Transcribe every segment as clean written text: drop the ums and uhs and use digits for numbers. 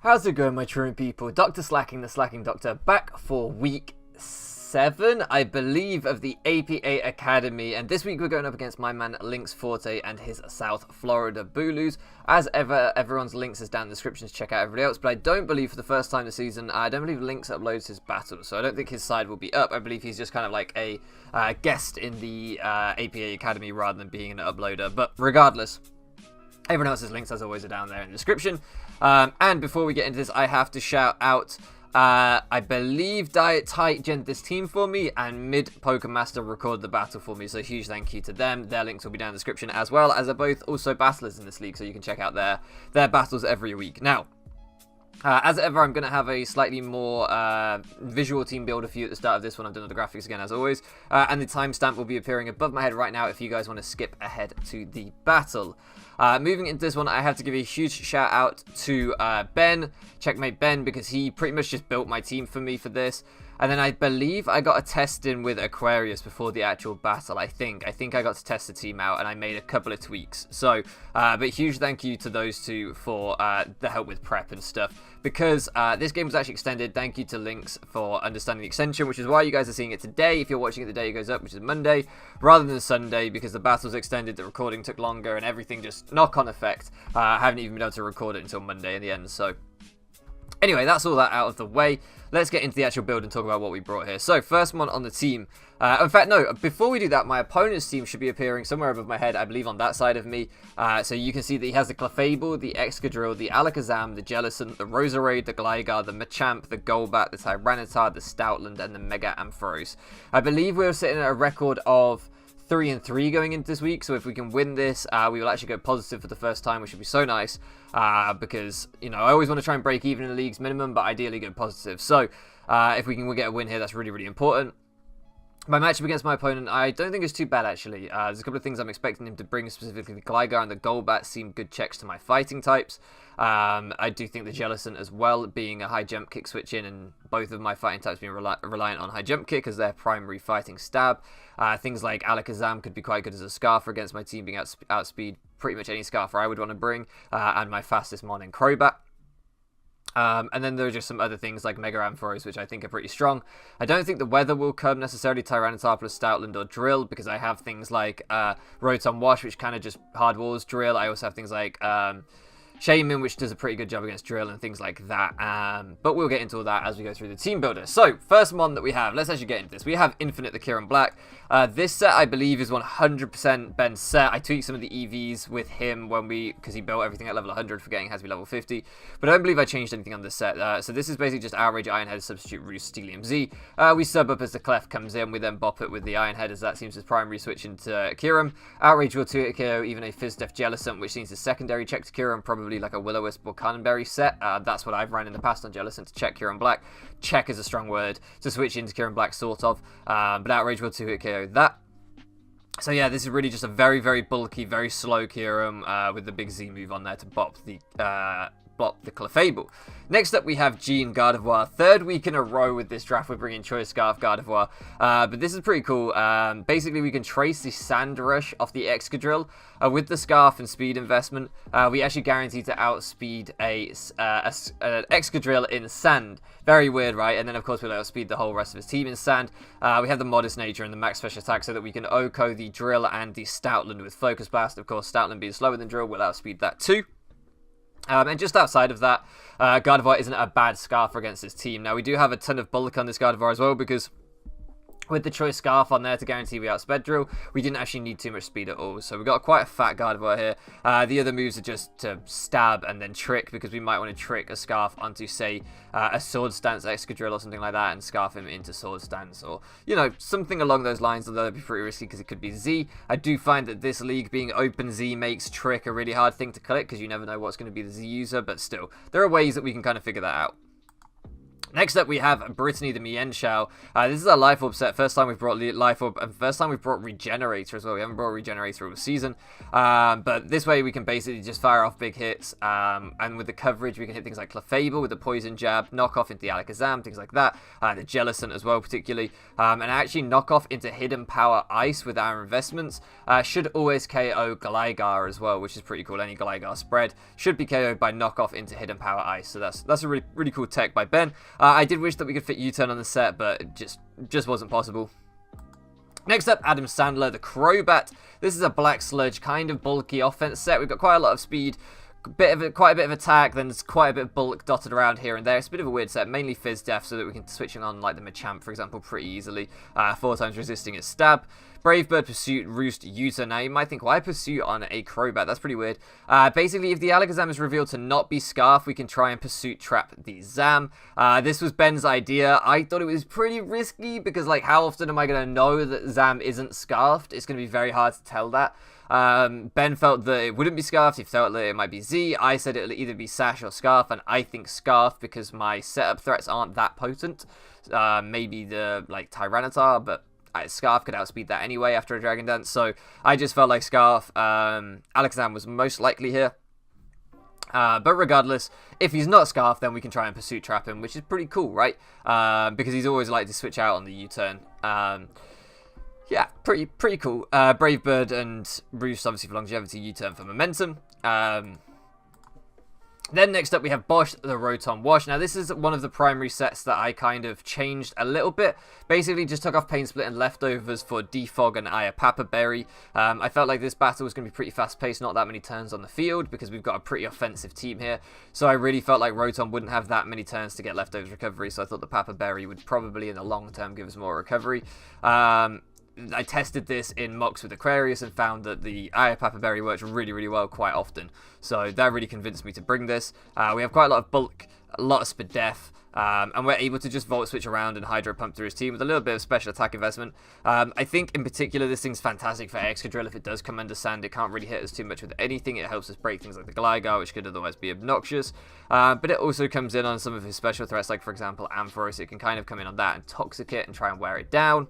How's it going, my true people? Dr.Slaking, the Slaking Doctor, back for week 7, I believe, of the APA Academy, and this week we're going up against my man Lynx Forte and his South Florida Bulus. As ever, everyone's links is down in the description to check out everybody else, but I don't believe for the first time this season, I don't believe Lynx uploads his battles, so I don't think his side will be up. I believe he's just kind of like a guest in the APA Academy rather than being an uploader, but regardless, everyone else's links, as always, are down there in the description. And before we get into this, I have to shout out, I believe DyeItTight gented this team for me, and MidPokeMaster recorded the battle for me, so huge thank you to them. Their links will be down in the description, as well as they're both also battlers in this league, so you can check out their battles every week. Now, as ever, I'm going to have a slightly more visual team builder for you at the start of this one. I've done all the graphics again, as always. And the timestamp will be appearing above my head right now if you guys want to skip ahead to the battle. Moving into this one, I have to give a huge shout out to Ben, checkmate Ben, because he pretty much just built my team for me for this. And then I believe I got a test in with Aquarius before the actual battle, I think. I got to test the team out, and I made a couple of tweaks. So, but huge thank you to those two for the help with prep and stuff. Because this game was actually extended, thank you to Lynx for understanding the extension, which is why you guys are seeing it today. If you're watching it the day it goes up, which is Monday, rather than Sunday, because the battle was extended, the recording took longer, and everything just knock-on effect. I haven't even been able to record it until Monday in the end, so... Anyway, that's all that out of the way. Let's get into the actual build and talk about what we brought here. So, first one on the team. In fact, no, before we do that, my opponent's team should be appearing somewhere above my head, I believe on that side of me. So you can see that he has the Clefable, the Excadrill, the Alakazam, the Jellicent, the Roserade, the Gligar, the Machamp, the Golbat, the Tyranitar, the Stoutland, and the Mega Ampharos. I believe we're sitting at a record of 3-3 going into this week, so if we can win this, we will actually go positive for the first time, which would be so nice, because, you know, I always want to try and break even in the league's minimum, but ideally go positive. So, if we can get a win here, that's really, really important. My matchup against my opponent, I don't think it's too bad, actually. There's a couple of things I'm expecting him to bring, specifically the Gligar and the Golbat seem good checks to my fighting types. I do think the Jellicent as well, being a high jump kick switch in, and both of my fighting types being reliant on high jump kick as their primary fighting stab. Things like Alakazam could be quite good as a Scarfer against my team being outspeed pretty much any Scarfer I would want to bring, and my fastest Mon in Crobat. And then there are just some other things like Mega Ampharos, which I think are pretty strong. I don't think the weather will come necessarily Tyranitar plus Stoutland or Drill, because I have things like Rotom Wash, which kind of just hard walls Drill. I also have things like Shaman, which does a pretty good job against Drill and things like that. But we'll get into all that as we go through the team builder. So, first Mon that we have, let's actually get into this. We have Infinite the Kieran Black. This set, I believe, is 100% Ben's set. I tweaked some of the EVs with him because he built everything at level 100, forgetting it has to be level 50. But I don't believe I changed anything on this set. So this is basically just Outrage, Ironhead, substitute Roost, Steelium Z. We sub up as the Clef comes in. We then bop it with the Ironhead, as that seems his primary switch into Kieran. Outrage will 2-hit KO even a Fizz Def Jellicent, which seems a secondary check to Kieran, probably like a Will-O-Wisp or Cannonberry set. That's what I've ran in the past on Jellicent to check Kieran Black. Check is a strong word to switch into Kieran Black, sort of. But Outrage will 2-hit KO that. So yeah, this is really just a very, very bulky, very slow Kieran with the big Z move on there to bop the Clefable. Next up, we have Jean Gardevoir. Third week in a row with this draft, we're bringing Choice Scarf Gardevoir. But this is pretty cool. Basically, we can trace the Sand Rush off the Excadrill. With the Scarf and speed investment, we actually guarantee to outspeed an Excadrill in Sand. Very weird, right? And then, of course, we'll outspeed the whole rest of his team in Sand. We have the Modest Nature and the Max Special Attack so that we can OHKO the Drill and the Stoutland with Focus Blast. Of course, Stoutland being slower than Drill will outspeed that too. And just outside of that, Gardevoir isn't a bad Scarf against his team. Now, we do have a ton of bulk on this Gardevoir as well, because with the Choice Scarf on there to guarantee we outsped Drill, we didn't actually need too much speed at all. So we've got quite a fat Gardevoir here. The other moves are just to stab and then trick, because we might want to trick a Scarf onto, say, a Sword Stance Excadrill or something like that, and Scarf him into Sword Stance, or, you know, something along those lines, although that'd be pretty risky because it could be Z. I do find that this league being open Z makes trick a really hard thing to click, because you never know what's going to be the Z user, but still, there are ways that we can kind of figure that out. Next up, we have Brittany the Mienshao. This is our Life Orb set. First time we've brought Life Orb, and first time we've brought Regenerator as well. We haven't brought Regenerator all season. But this way we can basically just fire off big hits. And with the coverage, we can hit things like Clefable with the Poison Jab, knock off into the Alakazam, things like that. The Jellicent as well, particularly. And actually knock off into Hidden Power Ice with our investments. Should always KO Gligar as well, which is pretty cool. Any Gligar spread should be KO'd by knock off into Hidden Power Ice. So that's a really cool tech by Ben. I did wish that we could fit U-Turn on the set, but it just wasn't possible. Next up, Adam Sandler, the Crobat. This is a Black Sludge, kind of bulky offense set. We've got quite a lot of speed, quite a bit of attack, then there's quite a bit of bulk dotted around here and there. It's a bit of a weird set, mainly Fizz Def, so that we can switch on like the Machamp, for example, pretty easily. 4 times resisting its stab. Brave Bird, Pursuit, Roost, U-Turn. Now, you might think, why Pursuit on a Crobat? That's pretty weird. Basically, if the Alakazam is revealed to not be Scarf, we can try and Pursuit Trap the Zam. This was Ben's idea. I thought it was pretty risky, because, like, how often am I going to know that Zam isn't Scarfed? It's going to be very hard to tell that. Ben felt that it wouldn't be Scarfed. He felt that it might be Z. I said it'll either be Sash or Scarf, and I think Scarf, because my setup threats aren't that potent. Maybe the, like, Tyranitar, but Scarf could outspeed that anyway after a Dragon Dance, so I just felt like Scarf. Alakazam was most likely here. But regardless, if he's not Scarf, then we can try and Pursuit Trap him, which is pretty cool, right? Because he's always likely to switch out on the U-Turn. Yeah, pretty cool. Brave Bird and Roost, obviously for longevity, U-Turn for momentum. Then next up we have Bosch, the Rotom Wash. Now this is one of the primary sets that I kind of changed a little bit. Basically just took off Pain Split and leftovers for Defog and Ayapapa Berry. I felt like this battle was going to be pretty fast paced, not that many turns on the field, because we've got a pretty offensive team here. So I really felt like Rotom wouldn't have that many turns to get leftovers recovery, so I thought the Papa Berry would probably in the long term give us more recovery. I tested this in mocks with Aquarius and found that the Ayapapa Berry works really well quite often. So that really convinced me to bring this. We have quite a lot of bulk, a lot of speed def, and we're able to just Volt Switch around and Hydro Pump through his team with a little bit of special attack investment. I think in particular this thing's fantastic for Excadrill if it does come under sand. It can't really hit us too much with anything. It helps us break things like the Gligar, which could otherwise be obnoxious. But it also comes in on some of his special threats, like for example Ampharos. It can kind of come in on that and Toxic it and try and wear it down.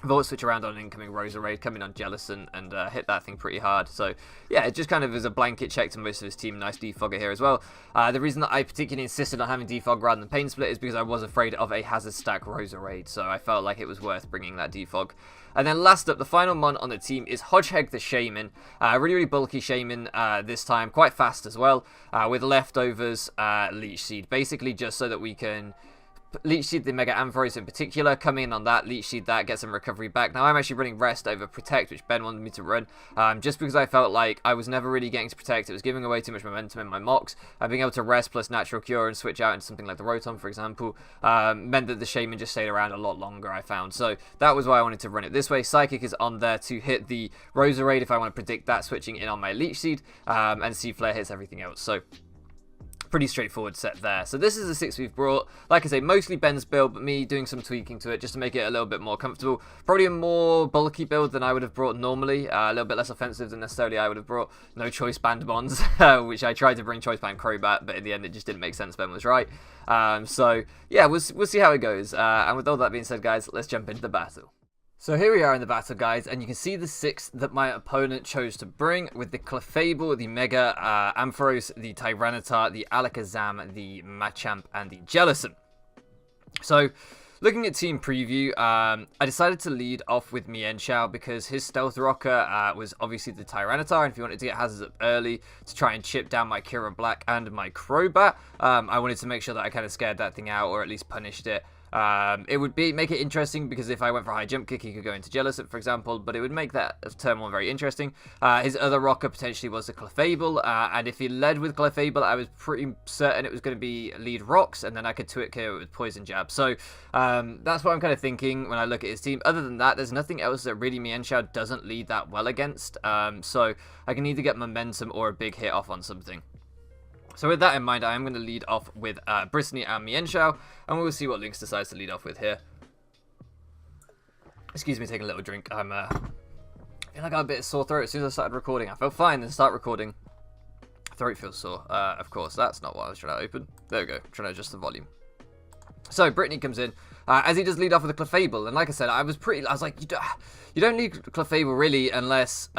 Volt Switch around on incoming Roserade, come in on Jellicent and hit that thing pretty hard. So yeah, it just kind of is a blanket check to most of his team. Nice Defogger here as well. The reason that I particularly insisted on having Defog rather than Pain Split is because I was afraid of a Hazard Stack Roserade, so I felt like it was worth bringing that Defog. And then last up, the final mon on the team is Hodgeheg the Shaman. Really bulky Shaman this time, quite fast as well, with leftovers, Leech Seed, basically just so that we can Leech Seed the Mega Ampharos in particular, come in on that, Leech Seed that, get some recovery back. Now I'm actually running Rest over Protect, which Ben wanted me to run, just because I felt like I was never really getting to Protect. It was giving away too much momentum in my mocks. Being able to Rest plus Natural Cure and switch out into something like the Rotom, for example, meant that the Shaman just stayed around a lot longer, I found. So that was why I wanted to run it this way. Psychic is on there to hit the Roserade if I want to predict that, switching in on my Leech Seed, and Sea Flare hits everything else. So pretty straightforward set there. So this is the 6 we've brought. Like I say, mostly Ben's build, but me doing some tweaking to it just to make it a little bit more comfortable. Probably a more bulky build than I would have brought normally. A little bit less offensive than necessarily I would have brought. No Choice Band Mons, which I tried to bring Choice Band Crobat, but in the end it just didn't make sense. Ben was right. So yeah, we'll see how it goes. And with all that being said, guys, let's jump into the battle. So here we are in the battle, guys, and you can see the 6 that my opponent chose to bring, with the Clefable, the Mega Ampharos, the Tyranitar, the Alakazam, the Machamp, and the Jellicent. So, looking at team preview, I decided to lead off with Mienshao because his Stealth Rocker was obviously the Tyranitar, and if you wanted to get hazards up early to try and chip down my Kira Black and my Crobat, I wanted to make sure that I kind of scared that thing out, or at least punished it. It would make it interesting because if I went for a high jump kick, he could go into Jellicent, for example, but it would make that turn 1 very interesting. His other rocker potentially was the Clefable, and if he led with Clefable, I was pretty certain it was going to be lead Rocks, and then I could 2-hit KO it with Poison Jab. So that's what I'm kind of thinking when I look at his team. Other than that, there's nothing else that really Mienshao doesn't lead that well against, so I can either get momentum or a big hit off on something. So with that in mind, I am going to lead off with Brittany and Mienshao, and we'll see what Lynx decides to lead off with here. Excuse me, taking a little drink. I feel like I got a bit of sore throat as soon as I started recording. I felt fine, then start recording. Throat feels sore. Of course, that's not what I was trying to open. There we go, trying to adjust the volume. So Brittany comes in, as he does lead off with a Clefable, and like I said, I was like, you don't need Clefable really unless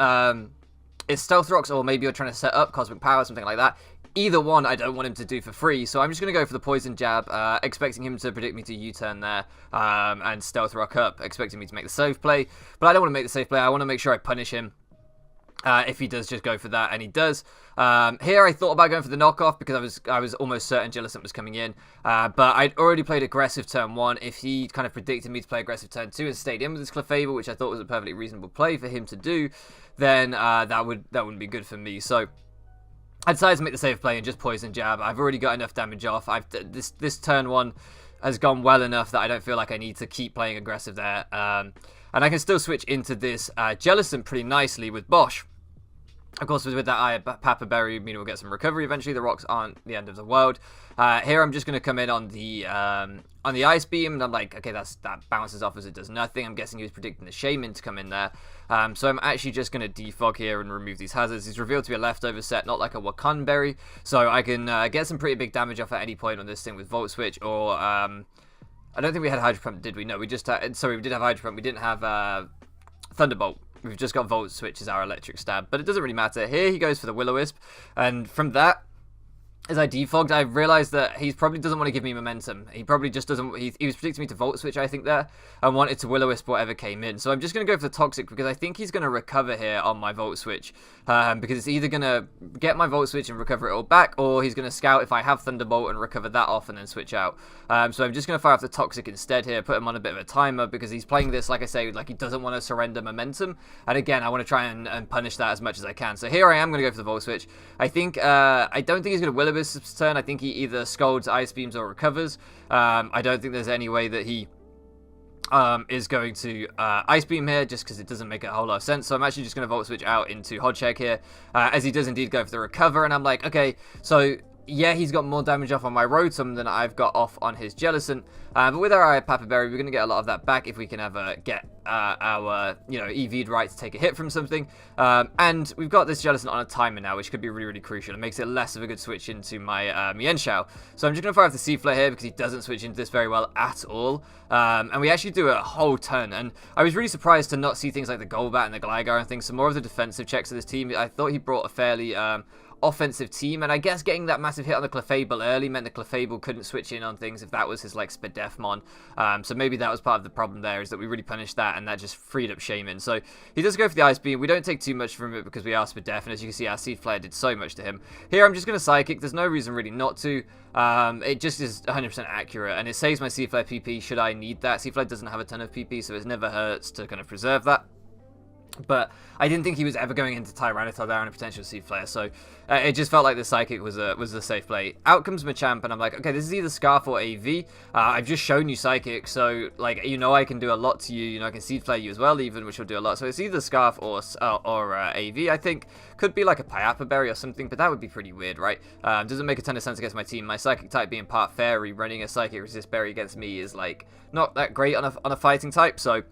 it's Stealth Rocks, or maybe you're trying to set up Cosmic Power, something like that. Either one I don't want him to do for free, so I'm just going to go for the Poison Jab, expecting him to predict me to U-turn there, and Stealth Rock up, expecting me to make the safe play, but I don't want to make the safe play. I want to make sure I punish him. If he does just go for that, and he does. Here I thought about going for the knockoff because I was almost certain Jellicent was coming in, but I'd already played aggressive turn 1. If he kind of predicted me to play aggressive turn 2 and stayed in with his Clefable, which I thought was a perfectly reasonable play for him to do, then that wouldn't be good for me. So I decided to make the safe play and just Poison Jab. I've already got enough damage off. This turn 1 has gone well enough that I don't feel like I need to keep playing aggressive there, and I can still switch into this Jellicent pretty nicely with Bosch. Of course, with that Papa Berry, we'll get some recovery eventually. The rocks aren't the end of the world. Here, I'm just going to come in on the Ice Beam, and I'm like, okay, that bounces off as it does nothing. I'm guessing he was predicting the Shaman to come in there. So I'm actually just going to defog here and remove these hazards. He's revealed to be a leftover set, not like a Wakan Berry. So I can get some pretty big damage off at any point on this thing with Volt Switch, or I don't think we had Hydro Pump, did we? No, we just sorry, we did have Hydro Pump. We didn't have Thunderbolt. We've just got Volt Switch as our electric stab, but it doesn't really matter. Here he goes for the Will-O-Wisp, and from that, as I defogged, I realized that he probably doesn't want to give me momentum. He probably just doesn't. He was predicting me to Volt Switch, I think, there, and wanted to Will-O-Wisp whatever came in. So I'm just going to go for the Toxic because I think he's going to recover here on my Volt Switch, because it's either going to get my Volt Switch and recover it all back, or he's going to scout if I have Thunderbolt and recover that off and then switch out. So I'm just going to fire off the Toxic instead here, put him on a bit of a timer because he's playing this, like I say, like he doesn't want to surrender momentum. And again, I want to try and punish that as much as I can. So here I am going to go for the Volt Switch. I think I don't think he's going to Will-O-Wisp this turn. I think he either Scalds, Ice Beams, or recovers. I don't think there's any way that he is going to Ice Beam here, just because it doesn't make a whole lot of sense. So I'm actually just going to Volt Switch out into Hodgehog here, as he does indeed go for the recover. And I'm like, okay, so yeah, he's got more damage off on my Rotom than I've got off on his Jellicent. But with our Papa Berry, we're going to get a lot of that back if we can ever get our, EV'd right to take a hit from something. And we've got this Jellicent on a timer now, which could be really, really crucial. It makes it less of a good switch into my Mienshao. So I'm just going to fire off the C-Flare here because he doesn't switch into this very well at all. And we actually do a whole ton. And I was really surprised to not see things like the Golbat and the Gligar and things. Some more of the defensive checks of this team. I thought he brought a fairly offensive team, and I guess getting that massive hit on the Clefable early meant the Clefable couldn't switch in on things if that was his like Spadefmon. So maybe that was part of the problem there, is that we really punished that and that just freed up Shaman. So he does go for the Ice Beam. We don't take too much from it because we are Spadef, and as you can see, our Seed Flare did so much to him. Here I'm just going to Psychic. There's no reason really not to. It just is 100% accurate, and it saves my Seed Flare PP should I need that. Seed Flare doesn't have a ton of PP, so it never hurts to kind of preserve that. But I didn't think he was ever going into Tyranitar there and a potential Seed Flare, so it just felt like the Psychic was a safe play. Out comes Machamp, and I'm like, okay, this is either Scarf or AV. I've just shown you Psychic, so like I can do a lot to you. I can Seed Flare you as well, even, which will do a lot. So it's either Scarf or AV. I think could be like a Pyappa Berry or something, but that would be pretty weird, right? Doesn't make a ton of sense against my team. My Psychic type being part Fairy, running a Psychic Resist Berry against me is like not that great on a fighting type, so.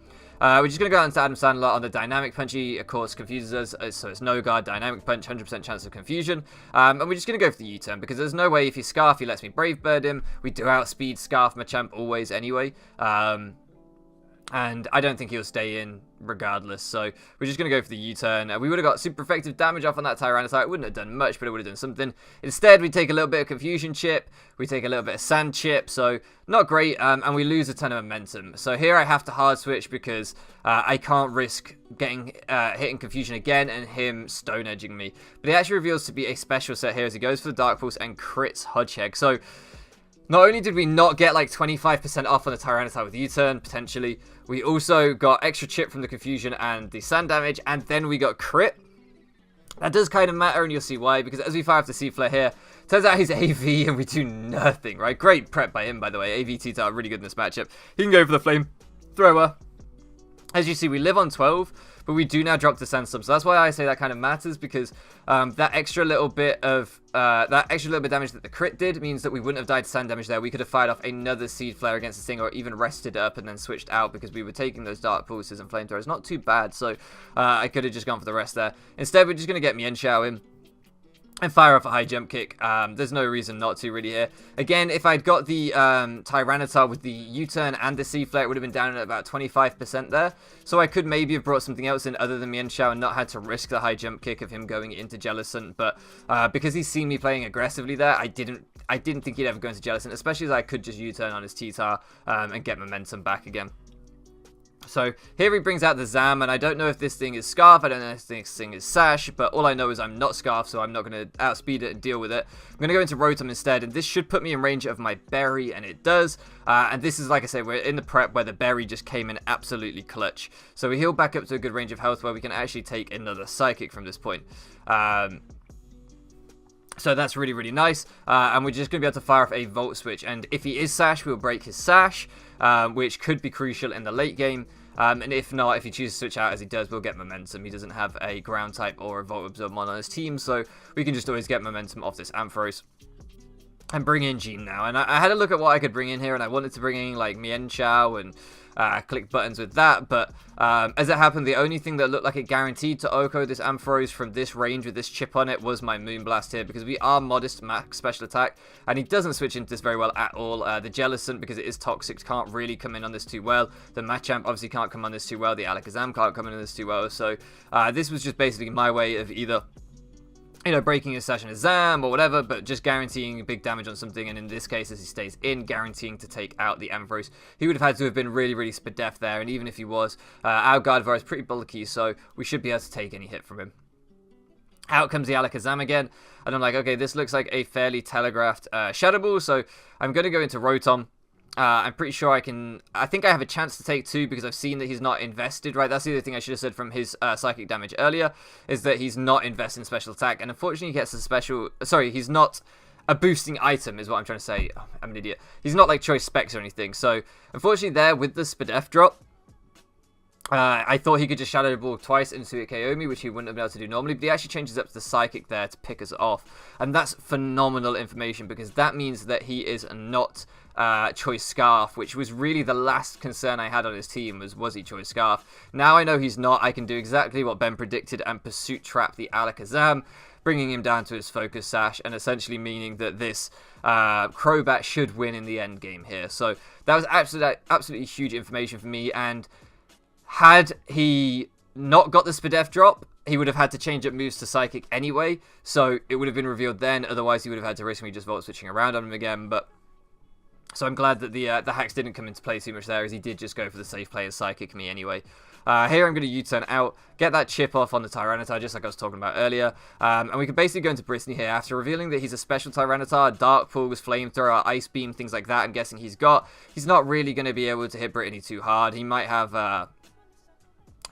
We're just going to go on to Adam Sandler on the Dynamic Punch. He, of course, confuses us, so it's no guard, Dynamic Punch, 100% chance of confusion. And we're just going to go for the U-turn, because there's no way if he Scarf, he lets me Brave Bird him. We do outspeed Scarf Machamp always anyway. And I don't think he'll stay in regardless, so we're just going to go for the U-turn. We would have got super effective damage off on that Tyranitar. It wouldn't have done much, but it would have done something. Instead, we take a little bit of Confusion Chip, we take a little bit of Sand Chip, so not great, and we lose a ton of momentum. So here I have to hard switch because I can't risk getting hitting Confusion again and him Stone Edging me. But he actually reveals to be a special set here as he goes for the Dark Pulse and crits Hodgehog. So not only did we not get like 25% off on the Tyranitar with U-turn, potentially, we also got extra chip from the Confusion and the Sand damage, and then we got crit. That does kind of matter, and you'll see why, because as we fire off the Seed Flare here, turns out he's AV and we do nothing, right? Great prep by him, by the way. AV T-Tar really good in this matchup. He can go for the Flame Thrower. As you see, we live on 12, but we do now drop the Sandstorm. So that's why I say that kind of matters, because that extra little bit damage that the crit did means that we wouldn't have died to Sand damage there. We could have fired off another Seed Flare against this thing, or even rested up and then switched out, because we were taking those Dark Pulses and Flamethrowers. Not too bad, so I could have just gone for the rest there. Instead, we're just going to get Mienshao in. and fire off a high jump kick. There's no reason not to really here. Again, if I'd got the Tyranitar with the U-turn and the C-flare, it would have been down at about 25% there. So I could maybe have brought something else in other than Mienshao and not had to risk the high jump kick of him going into Jellicent. But because he's seen me playing aggressively there, I didn't think he'd ever go into Jellicent, especially as I could just U-turn on his T-Tar and get momentum back again. So here he brings out the Zam, and I don't know if this thing is Scarf, I don't know if this thing is Sash, but all I know is I'm not Scarf, so I'm not going to outspeed it and deal with it. I'm going to go into Rotom instead, and this should put me in range of my Berry, and it does. And this is, like I say, we're in the prep where the Berry just came in absolutely clutch. So we heal back up to a good range of health where we can actually take another Psychic from this point. So that's really, really nice. And we're just going to be able to fire off a Volt Switch. And if he is Sash, we'll break his Sash, which could be crucial in the late game. And if not, if he chooses to switch out as he does, we'll get momentum. He doesn't have a ground type or a Volt Absorb on his team, so we can just always get momentum off this Ampharos. And bring in Gene now. And I had a look at what I could bring in here, and I wanted to bring in like Mienshao and click buttons with that, but as it happened, the only thing that looked like it guaranteed to Oko this Ampharos from this range with this chip on it was my Moonblast here, because we are modest max special attack, and he doesn't switch into this very well at all. The Jellicent, because it is toxic, can't really come in on this too well. The Machamp obviously can't come on this too well. The Alakazam can't come in on this too well. So this was just basically my way of either, you know, breaking a Sash and a Zam or whatever, but just guaranteeing big damage on something, and in this case, as he stays in, guaranteeing to take out the Ampharos. He would have had to have been really, really Spadef there, and even if he was, our Gardevoir is pretty bulky, so we should be able to take any hit from him. Out comes the Alakazam again, and I'm like, okay, this looks like a fairly telegraphed Shadow Ball, so I'm going to go into Rotom. I'm pretty sure I think I have a chance to take two because I've seen that he's not invested, right? That's the other thing I should have said from his psychic damage earlier, is that he's not invested in special attack, and unfortunately he gets a special, sorry, he's not a boosting item is what I'm trying to say. Oh, I'm an idiot. He's not like choice specs or anything, so unfortunately there with the Spadef drop, I thought he could just Shadow Ball twice into it KO me, which he wouldn't have been able to do normally, but he actually changes up to the Psychic there to pick us off, and that's phenomenal information, because that means that he is not Choice Scarf, which was really the last concern I had on his team, was he Choice Scarf. Now I know he's not. I can do exactly what Ben predicted and Pursuit Trap the Alakazam, bringing him down to his Focus Sash, and essentially meaning that this Crobat should win in the end game here. So that was absolutely huge information for me, and had he not got the Spadef drop, he would have had to change up moves to Psychic anyway, so it would have been revealed then. Otherwise, he would have had to risk me just Volt Switching around on him again, but so I'm glad that the hacks didn't come into play too much there, as he did just go for the safe play and Psychic me anyway. Here I'm going to U-turn out, get that chip off on the Tyranitar, just like I was talking about earlier. And we can basically go into Brisbane here. After revealing that he's a special Tyranitar, Dark Pulse, Flamethrower, Ice Beam, things like that, I'm guessing he's not really going to be able to hit Brittany too hard. He might have,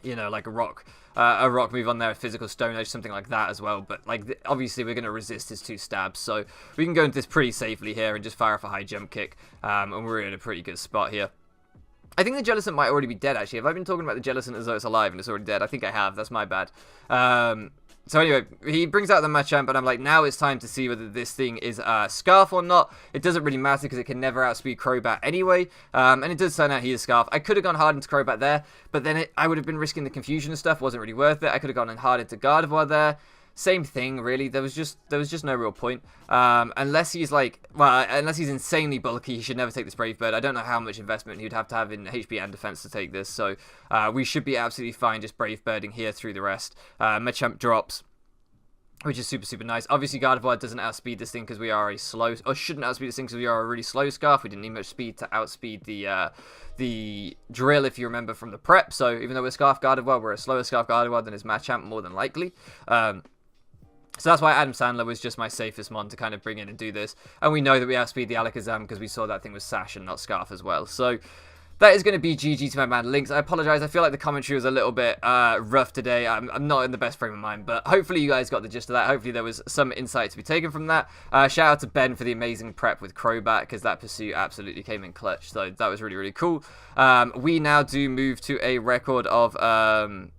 you know, like a rock move on there, a physical Stone Edge, something like that as well. But like, obviously we're going to resist his two stabs, so we can go into this pretty safely here and just fire off a high jump kick, and we're in a pretty good spot here. I think the Jellicent might already be dead, actually. Have I been talking about the Jellicent as though it's alive and it's already dead? I think I have. That's my bad. So anyway, he brings out the Machamp, but I'm like, now it's time to see whether this thing is Scarf or not. It doesn't really matter because it can never outspeed Crobat anyway, and it does turn out he is Scarf. I could have gone hard into Crobat there, but then I would have been risking the confusion and stuff. Wasn't really worth it. I could have gone hard into Gardevoir there. Same thing, really. There was just no real point. Unless he's unless he's insanely bulky, he should never take this Brave Bird. I don't know how much investment he'd have to have in HP and defense to take this, so we should be absolutely fine just Brave Birding here through the rest. Machamp drops, which is super, super nice. Obviously, Gardevoir doesn't outspeed this thing because we are shouldn't outspeed this thing because we are a really slow Scarf. We didn't need much speed to outspeed the Drill, if you remember from the prep. So even though we're Scarf Gardevoir, we're a slower Scarf Gardevoir than his Machamp, more than likely. So that's why Adam Sandler was just my safest mon to kind of bring in and do this. And we know that we outspeed the Alakazam because we saw that thing was Sash and not Scarf as well. So that is going to be GG to my man Lynx. I apologize. I feel like the commentary was a little bit rough today. I'm not in the best frame of mind, but hopefully you guys got the gist of that. Hopefully there was some insight to be taken from that. Shout out to Ben for the amazing prep with Crobat, because that pursuit absolutely came in clutch. So that was really, really cool. We now do move to a record of...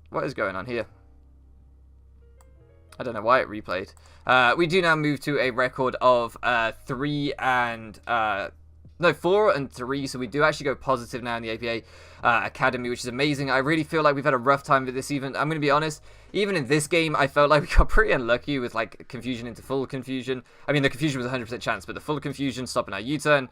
what is going on here? I don't know why it replayed. We do now move to a record of 3 and No, 4 and 3, so we do actually go positive now in the APA Academy, which is amazing. I really feel like we've had a rough time with this even. I'm going to be honest, even in this game, I felt like we got pretty unlucky with, like, confusion into full confusion. I mean, the confusion was 100% chance, but the full confusion stopping our U-turn,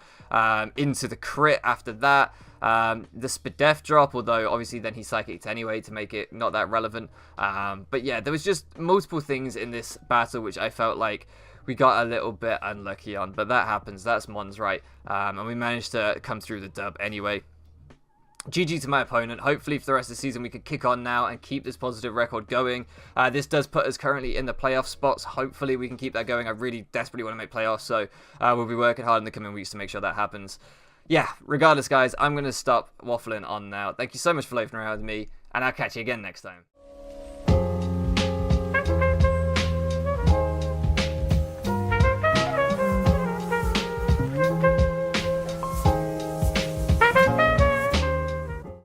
into the crit after that, the Spadef drop, although obviously then he psychicked anyway to make it not that relevant. But yeah, there was just multiple things in this battle which I felt like we got a little bit unlucky on, but that happens. That's Mon's right. And we managed to come through the dub anyway. GG to my opponent. Hopefully for the rest of the season we can kick on now and keep this positive record going. This does put us currently in the playoff spots. Hopefully we can keep that going. I really desperately want to make playoffs, so we'll be working hard in the coming weeks to make sure that happens. Yeah, regardless, guys, I'm going to stop waffling on now. Thank you so much for loafing around with me, and I'll catch you again next time.